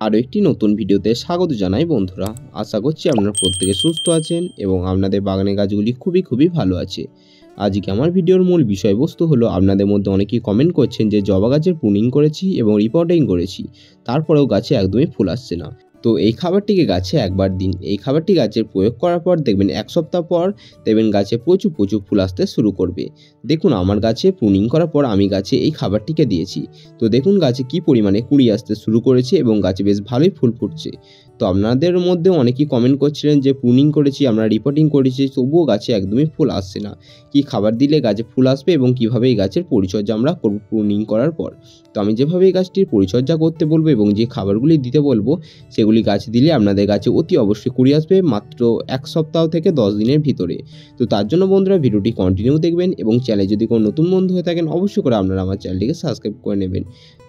আরও একটি নতুন ভিডিওতে স্বাগত জানাই বন্ধুরা। আশা করছি আপনারা প্রত্যেকে সুস্থ আছেন এবং আপনাদের বাগানের গাছগুলি খুবই ভালো আছে। আজকে আমার ভিডিওর মূল বিষয়বস্তু হলো, আপনাদের মধ্যে অনেকেই কমেন্ট করছেন যে জবা গাছের প্রুনিং করেছি এবং রিপোর্টিং করেছি, তারপরেও গাছে একদমই ফুল আসছে না। তো এই খাবারটিকে গাছে একবার দিন। এই খাবারটি গাছের প্রয়োগ করার পর দেখবেন 1 সপ্তাহ পর দেখবেন গাছে প্রচুর ফুল আসতে শুরু করবে। দেখুন, আমার গাছে প্রুনিং করার পর আমি গাছে এই খাবারটিকে দিয়েছি। তো দেখুন গাছে কি পরিমাণে কুঁড়ি আসতে শুরু করেছে এবং গাছে বেশ ভালোই ফুল ফুটছে। তো আপনাদের মধ্যে অনেকেই কমেন্ট করছিলেন যে প্রুনিং করেছি, আমরা রিপোর্টিং করেছি, তবুও গাছে একদমই ফুল আসছে না, কি খাবার দিলে গাছে ফুল আসবে এবং কিভাবে এই গাছের পরিচর্যা আমরা করব প্রুনিং করার পর। তো আমি যেভাবে এই গাছটির পরিচর্যা করতে বলবো এবং যে খাবারগুলি দিতে বলবো সেগুলি গাছে দিলে আপনাদের গাছে অতি অবশ্যই কুঁড়ি আসবে মাত্র 1 সপ্তাহ থেকে 10 দিনের ভিতরে। তো তার জন্য বন্ধুরা ভিডিওটি কন্টিনিউ দেখবেন এবং চ্যানেলে যদি কোনো নতুন বন্ধু হয়ে থাকেন অবশ্যই করে আপনারা আমার চ্যানেলটিকে সাবস্ক্রাইব করে নেবেন।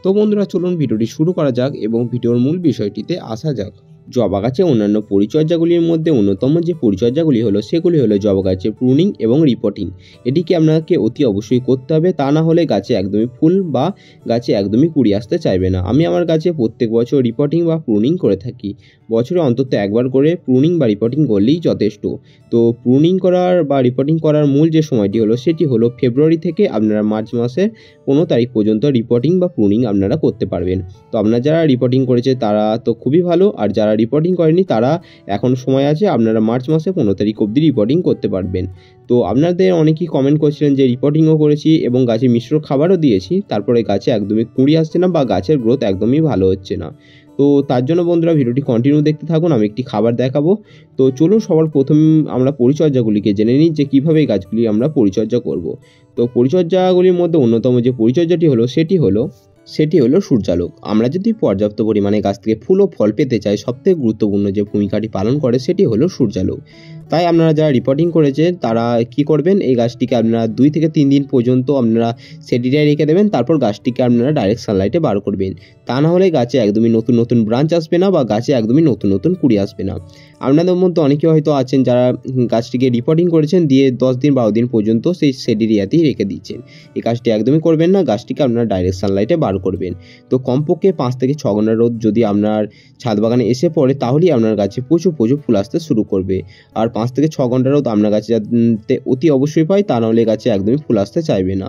তো বন্ধুরা চলুন ভিডিওটি শুরু করা যাক এবং ভিডিওর মূল বিষয়টিতে আসা যাক। জবা গাছে অন্যান্য পরিচর্যাগুলির মধ্যে অন্যতম যে পরিচর্যাগুলি হলো সেগুলি হলো জবা গাছের প্রুনিং এবং রিপোর্টিং। এটিকে আপনাকে অতি অবশ্যই করতে হবে, তা না হলে গাছে একদমই ফুল বা গাছে একদমই কুঁড়ি আসতে চাইবে না। আমি আমার গাছে প্রত্যেক বছর রিপোর্টিং বা প্রুনিং করে থাকি। বছরে অন্তত একবার করে প্রুনিং বা রিপোর্টিং করলেই যথেষ্ট। তো প্রুনিং করার বা রিপোর্টিং করার মূল যে সময়টি হলো সেটি হলো ফেব্রুয়ারি থেকে আপনারা মার্চ মাসের 15 তারিখ পর্যন্ত রিপোর্টিং বা প্রুনিং আপনারা করতে পারবেন। তো আপনারা যারা রিপোর্টিং করেছে তারা তো খুবই ভালো, আর যারা রিপোর্টিং করেনি তারা এখন সময় আছে, আপনারা মার্চ মাসে 15 তারিখ অবধি রিপোর্টিং করতে পারবেন। তো আপনাদের অনেকেই কমেন্ট করছিলেন যে রিপোর্টিংও করেছি এবং গাছে মিশ্র খাবারও দিয়েছি, তারপরে গাছে একদমই কুঁড়ি আসছে না বা গাছের গ্রোথ একদমই ভালো হচ্ছে না। তো তার জন্য বন্ধুরা ভিডিওটি কন্টিনিউ দেখতে থাকুন, আমি একটি খাবার দেখাবো। তো চলুন সবার প্রথম আমরা পরিচর্যাগুলিকে জেনে নিই যে কীভাবে এই গাছগুলি আমরা পরিচর্যা করব। তো পরিচর্যাগুলির মধ্যে অন্যতম যে পরিচর্যাটি হলো সেটি হলো সূর্যালোক। আমরা যদি পর্যাপ্ত পরিমাণে গাছ থেকে ফুল ও ফল পেতে চাই, সবথেকে গুরুত্বপূর্ণ যে ভূমিকাটি পালন করে সেটি হলো সূর্যালোক। তাই আপনারা যারা রিপোর্টিং করেছে তারা কি করবেন, এই গাছটিকে আপনারা 2 থেকে 3 দিন পর্যন্ত আপনারা সেডিটায় রেখে দেবেন, তারপর গাছটিকে আপনারা ডাইরেক্ট সানলাইটে বার করবেন। তা না হলে গাছে একদমই নতুন ব্রাঞ্চ আসবে না বা গাছে একদমই নতুন কুঁড়ি আসবে না। আপনাদের মধ্যে অনেকে হয়তো আছেন যারা গাছটিকে রিপোর্টিং করেছেন দিয়ে 10 দিন 12 দিন পর্যন্ত সেই সেডিরিয়াতেই রেখে দিচ্ছেন। এই কাজটি একদমই করবেন না, গাছটিকে আপনারা ডাইরেক্ট সানলাইটে বার করবেন। তো কমপক্ষে 5 থেকে 6 ঘন্টা রোদ যদি আপনার ছাদ বাগানে এসে পড়ে তাহলেই আপনার গাছে প্রচুর ফুল আসতে শুরু করবে। আর 5 থেকে 6 ঘন্টা রোদ আপনার গাছে যাতে অতি অবশ্যই পায়, তা নাহলে গাছে একদমই ফুল আসতে চাইবে না।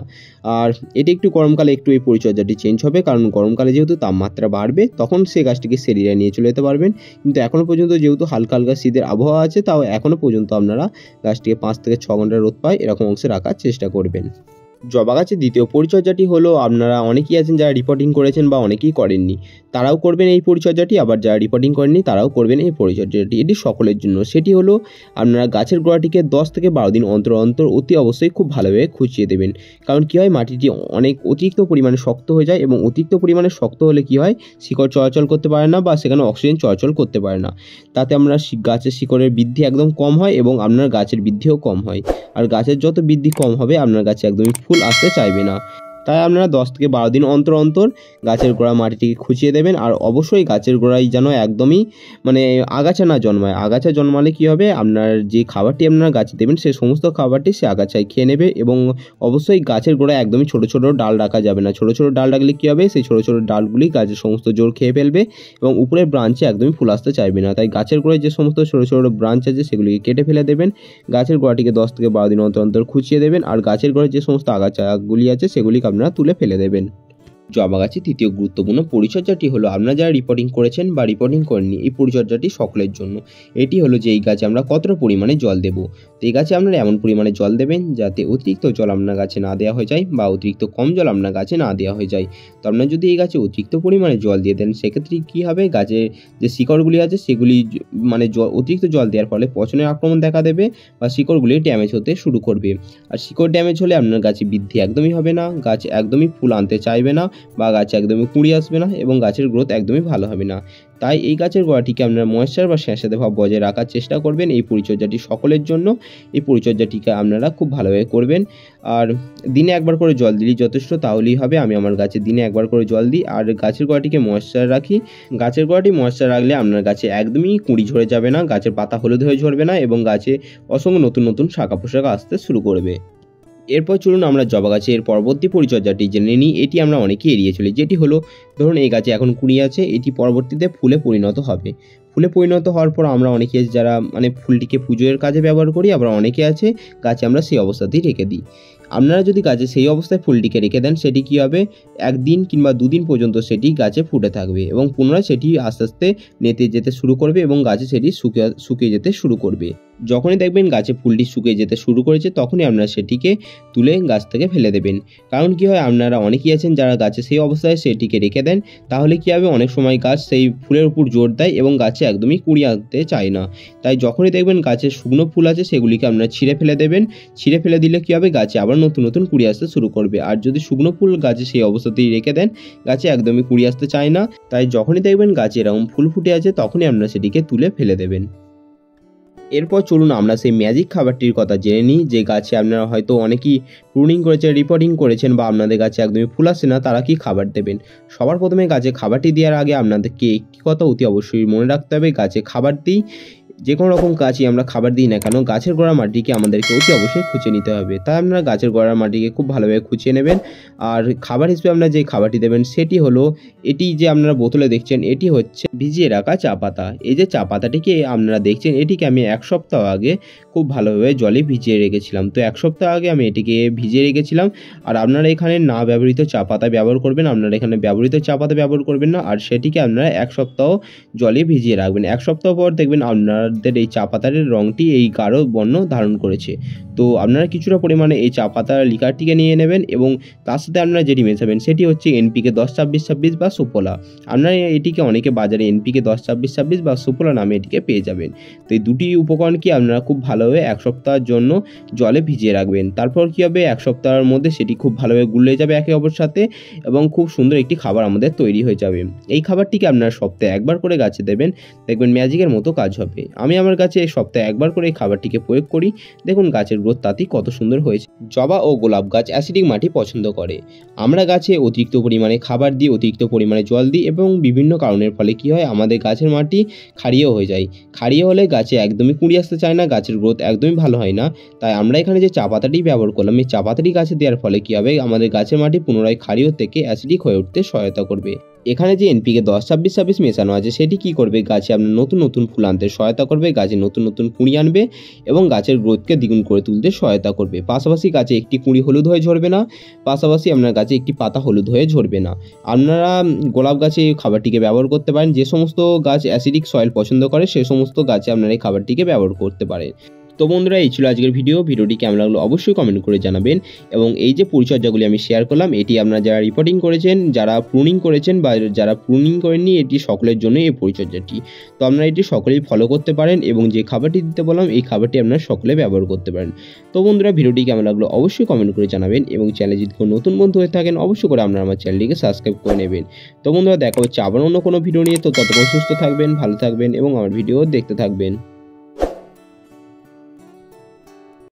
আর এটি একটু গরমকালে একটু এই পরিচর্যাটি চেঞ্জ হবে, কারণ গরমকালে যেহেতু তাপমাত্রা বাড়বে তখন সেই গাছটিকে সেডিয়ায় নিয়ে চলে যেতে পারবেন। কিন্তু এখনও পর্যন্ত যেহেতু হালকা শীতের আবহাওয়া আছে, তাও এখনও পর্যন্ত আপনারা গাছটিকে 5 থেকে 6 ঘন্টা রোদ পায় এরকম অংশে রাখার চেষ্টা করবেন। জবা গাছের দ্বিতীয় পরিচর্যাটি হলো, আপনারা অনেকেই আছেন যারা রিপোর্টিং করেছেন বা অনেকেই করেননি, তারাও করবেন এই পরিচর্যাটি, আবার যারা রিপোর্টিং করেননি তারাও করবেন এই পরিচর্যাটি। এটি সকলের জন্য। সেটি হলো আপনারা গাছের গোড়াটিকে 10 থেকে 12 দিন অন্তর অতি অবশ্যই খুব ভালোভাবে খুঁচিয়ে দেবেন। কারণ কী হয়, মাটিটি অনেক অতিরিক্ত পরিমাণে শক্ত হয়ে যায় এবং অতিরিক্ত পরিমাণে শক্ত হলে কী হয়, শিকড় চলাচল করতে পারে না বা সেখানে অক্সিজেন চলাচল করতে পারে না। তাতে আমরা গাছের শিকড়ের বৃদ্ধি একদম কম হয় এবং আপনার গাছের বৃদ্ধিও কম হয়। আর গাছের যত বৃদ্ধি কম হবে আপনার গাছে একদমই ফুল আসতে চাইবে না। তাই আপনারা 10 থেকে 12 দিন অন্তর গাছের গোড়া মাটিটিকে খুঁচিয়ে দেবেন। আর অবশ্যই গাছের গোড়ায় যেন একদমই আগাছা না জন্মায়। আগাছা জন্মালে কী হবে, আপনার যে খাবারটি আপনারা গাছে দেবেন সেই সমস্ত খাবারটি সে আগাছায় খেয়ে নেবে। এবং অবশ্যই গাছের গোড়ায় একদমই ছোটো ডাল রাখা যাবে না। ছোটো ডাল রাখলে কী হবে, সেই ছোটো ডালগুলি গাছের সমস্ত জোর খেয়ে ফেলবে এবং উপরের ব্রাঞ্চে একদমই ফুল আসতে চাইবে না। তাই গাছের গোড়ায় যে সমস্ত ছোটো ব্রাঞ্চ আছে সেগুলিকে কেটে ফেলে দেবেন। গাছের গোড়াটিকে 10 থেকে 12 দিন অন্তর খুঁচিয়ে দেবেন। আর গাছের গোড়ায় যে সমস্ত আগাছাগুলি আছে সেগুলিকে আপনারা তুলে ফেলে দেবেন। জবা গাছের তৃতীয় গুরুত্বপূর্ণ পরিচর্যাটি হলো, আপনারা যারা রিপোর্টিং করেছেন বা রিপোর্টিং করেননি, এই পরিচর্যাটি সকলের জন্য। এটি হলো যে এই গাছে আমরা কতটা পরিমাণে জল দেবো। তো এই গাছে আপনারা এমন পরিমাণে জল দেবেন যাতে অতিরিক্ত জল আপনার গাছে না দেওয়া হয়ে যায় বা অতিরিক্ত কম জল আপনার গাছে না দেওয়া হয়ে যায়। তো আপনারা যদি এই গাছে অতিরিক্ত পরিমাণে জল দিয়ে দেন সেক্ষেত্রে কী হবে, গাছে যে শিকড়গুলি আছে সেগুলি অতিরিক্ত জল দেওয়ার ফলে পচনের আক্রমণ দেখা দেবে বা শিকড়গুলি ড্যামেজ হতে শুরু করবে। আর শিকড় ড্যামেজ হলে আপনার গাছে বৃদ্ধি একদমই হবে না, গাছ একদমই ফুল আনতে চাইবে না বা গাছে একদমই কুঁড়ি আসবে না এবং গাছের গ্রোথ একদমই ভালো হবে না। তাই এই গাছের গোড়াটিকে আপনারা ময়েশ্চার বা স্যাঁতস্যাঁতে ভাব বজায় রাখার চেষ্টা করবেন। এই পরিচর্যাটি সকলের জন্য। এই পরিচর্যাটিকে আপনারা খুব ভালোভাবে করবেন। আর দিনে একবার করে জল দিলেই যথেষ্ট, তাহলেই হবে। আমি আমার গাছে দিনে একবার করে জল দিই আর গাছের গোড়াটিকে ময়েশ্চার রাখি। গাছের গোড়াটি ময়েশ্চার রাখলে আপনার গাছে একদমই কুঁড়ি ঝরে যাবে না, গাছের পাতা হলুদ হয়ে ঝরবে না এবং গাছে অসংখ্য নতুন শাখা পোশাকা আসতে শুরু করবে। এরপর চলুন আমরা জবা গাছের পরবর্তী পরিচর্যাটি জেনে নিই। এটি আমরা অনেকেই এড়িয়ে চলি, যেটি হলো ধরুন এই গাছে এখন কুঁড়ি আছে, এটি পরবর্তীতে ফুলে পরিণত হবে। ফুলে পরিণত হওয়ার পর আমরা অনেকে যারা ফুলটিকে পুজোর কাজে ব্যবহার করি, আবার অনেকে আছে গাছে আমরা সেই অবস্থাতেই রেখে দিই। আপনারা যদি গাছে সেই অবস্থায় ফুলটিকে রেখে দেন, সেটি কী হবে, একদিন কিংবা দুদিন পর্যন্ত সেটি গাছে ফুটে থাকবে এবং পুনরায় সেটি আস্তে আস্তে নেতে যেতে শুরু করবে এবং গাছে সেটি শুকিয়ে যেতে শুরু করবে। যখনই দেখবেন গাছে ফুলটি শুকিয়ে যেতে শুরু করেছে, তখনই আপনারা সেটিকে তুলে গাছ থেকে ফেলে দেবেন। কারণ কী হয়, আপনারা অনেকেই আছেন যারা গাছে সেই অবস্থায় সেটিকে রেখে দেন, তাহলে কী হবে, অনেক সময় গাছ সেই ফুলের উপর জোর দেয় এবং গাছে একদমই কুঁড়ি আনতে চায় না। তাই যখনই দেখবেন গাছে শুকনো ফুল আছে, সেগুলিকে আপনারা ছিঁড়ে ফেলে দেবেন। ছিঁড়ে ফেলে দিলে কী হবে, গাছে আবার নতুন নতুন কুঁড়ি আসতে শুরু করবে। আর যদি শুকনো ফুল গাছে সেই অবস্থাতেই রেখে দেন, গাছে একদমই কুঁড়ি আসতে চায় না। তাই যখনই দেখবেন গাছে এরকম ফুল ফুটে আছে, তখনই আপনারা সেটিকে তুলে ফেলে দেবেন। এরপর চলুন আমরা সেই ম্যাজিক খাবারটির কথা জেনে নিই, যে গাছে আপনারা হয়তো অনেকেই প্রুনিং করেছেন, রিপোর্টিং করেছেন, বা আপনাদের গাছে একদমই ফুল আসছে না, তারা কি খাবার দেবেন। সবার প্রথমে গাছে খাবারটি দেওয়ার আগে আপনাদেরকে একটি কথা অতি অবশ্যই মনে রাখতে হবে, গাছে খাবার দিই, যে কোনো রকম গাছই আমরা খাবার দিই না কেন, গাছের গোড়ার মাটিকে আমাদেরকে অতি অবশ্যই খুঁচিয়ে নিতে হবে। তাই আপনারা গাছের গোড়ার মাটিকে খুব ভালোভাবে খুঁচিয়ে নেবেন। আর খাবার হিসেবে আপনারা যে খাবারটি দেবেন সেটি হলো, এটি যে আপনারা বোতলে দেখছেন, এটি হচ্ছে ভিজিয়ে রাখা চা পাতা। এই যে চা পাতাটিকে আপনারা দেখছেন, এটিকে আমি 1 সপ্তাহ আগে খুব ভালোভাবে জলে ভিজিয়ে রেখেছিলাম। তো 1 সপ্তাহ আগে আমি এটিকে ভিজিয়ে রেখেছিলাম। আর আপনারা এখানে না ব্যবহৃত চা পাতা ব্যবহার করবেন, আপনারা এখানে ব্যবহৃত চা পাতা ব্যবহার করবেন না। আর সেটিকে আপনারা 1 সপ্তাহ জলে ভিজিয়ে রাখবেন। 1 সপ্তাহ পর দেখবেন আপনাদের এই চা পাতার রঙটি এই গাঢ় বর্ণ ধারণ করেছে। তো আপনারা কিছুটা পরিমাণে এই চা পাতার লিকারটিকে নিয়ে নেবেন এবং তার সাথে আপনারা যেটি মেশাবেন সেটি হচ্ছে NPK 10-26-26 বা সুফলা। আপনারা এটিকে অনেকে বাজারে NPK 10-26-26 বা সুফলা নামে এটিকে পেয়ে যাবেন। তো এই দুটি উপকরণকে আপনারা খুব ভালোভাবে 1 সপ্তাহের জন্য জলে ভিজিয়ে রাখবেন। তারপর কী হবে, 1 সপ্তাহের মধ্যে সেটি খুব ভালোভাবে গুলে যাবে একে অপরের সাথে এবং খুব সুন্দর একটি খাবার আমাদের তৈরি হয়ে যাবে। এই খাবারটিকে আপনারা সপ্তাহে 1 বার করে গাছে দেবেন, দেখবেন ম্যাজিকের মতো কাজ হবে। আমি আমার গাছে সপ্তাহে 1 বার করে এই খাবারটিকে প্রয়োগ করি, দেখুন গাছের গ্রোথ তাতেই কত সুন্দর হয়েছে। জবা ও গোলাপ গাছ অ্যাসিডিক মাটি পছন্দ করে। আমরা গাছে অতিরিক্ত পরিমাণে খাবার দিই, অতিরিক্ত পরিমাণে জল দিই এবং বিভিন্ন কারণের ফলে কী হয়, আমাদের গাছের মাটি ক্ষারীয় হয়ে যায়। ক্ষারীয় হলে গাছে একদমই কুঁড়ি আসতে চায় না, গাছের গ্রোথ একদমই ভালো হয় না। তাই আমরা এখানে যে চা পাতাটি ব্যবহার করলাম, এই চা পাতাটি গাছে দেওয়ার ফলে কী হবে, আমাদের গাছের মাটি পুনরায় ক্ষারীয় থেকে অ্যাসিডিক হয়ে উঠতে সহায়তা করবে। এখানে যে NPK 10-26-26 মেশানো আছে, সেটি কী করবে, গাছে আপনার নতুন নতুন ফুল আনতে সহায়তা করবে, গাছে নতুন নতুন কুঁড়ি আনবে এবং গাছের গ্রোথকে দ্বিগুণ করে তুলতে সহায়তা করবে। পাশাপাশি গাছে একটি কুঁড়ি হলুদ হয়ে ঝরবে না, পাশাপাশি আপনার গাছে একটি পাতা হলুদ হয়ে ঝরবে না। আপনারা গোলাপ গাছে এই খাবারটিকে ব্যবহার করতে পারেন। যে সমস্ত গাছ অ্যাসিডিক সয়েল পছন্দ করে, সে সমস্ত গাছে আপনারা এই খাবারটিকে ব্যবহার করতে পারেন। তো বন্ধুরা, এই ছিল আজকের ভিডিওটি কেমন লাগলো অবশ্যই কমেন্ট করে জানাবেন। এবং এই যে পরিচর্যাগুলি আমি শেয়ার করলাম, এটি আপনারা যারা রিপোর্টিং করেছেন, যারা প্রুনিং করেছেন বা যারা প্রুনিং করেননি, এটি সকলের জন্য এই পরিচর্যাটি। তো আপনারা এটি সকলেই ফলো করতে পারেন এবং যে খাবারটি দিতে বললাম, এই খাবারটি আপনারা সকলে ব্যবহার করতে পারেন। তো বন্ধুরা, ভিডিওটি কেমন লাগলো অবশ্যই কমেন্ট করে জানাবেন এবং চ্যানেলে যদি কোনো নতুন বন্ধু হয়ে থাকেন, অবশ্যই করে আপনারা আমার চ্যানেলটিকে সাবস্ক্রাইব করে নেবেন। তো বন্ধুরা, দেখা হচ্ছে আবার অন্য কোনো ভিডিও নিয়ে। তো ততক্ষণ সুস্থ থাকবেন, ভালো থাকবেন এবং আমার ভিডিও দেখতে থাকবেন।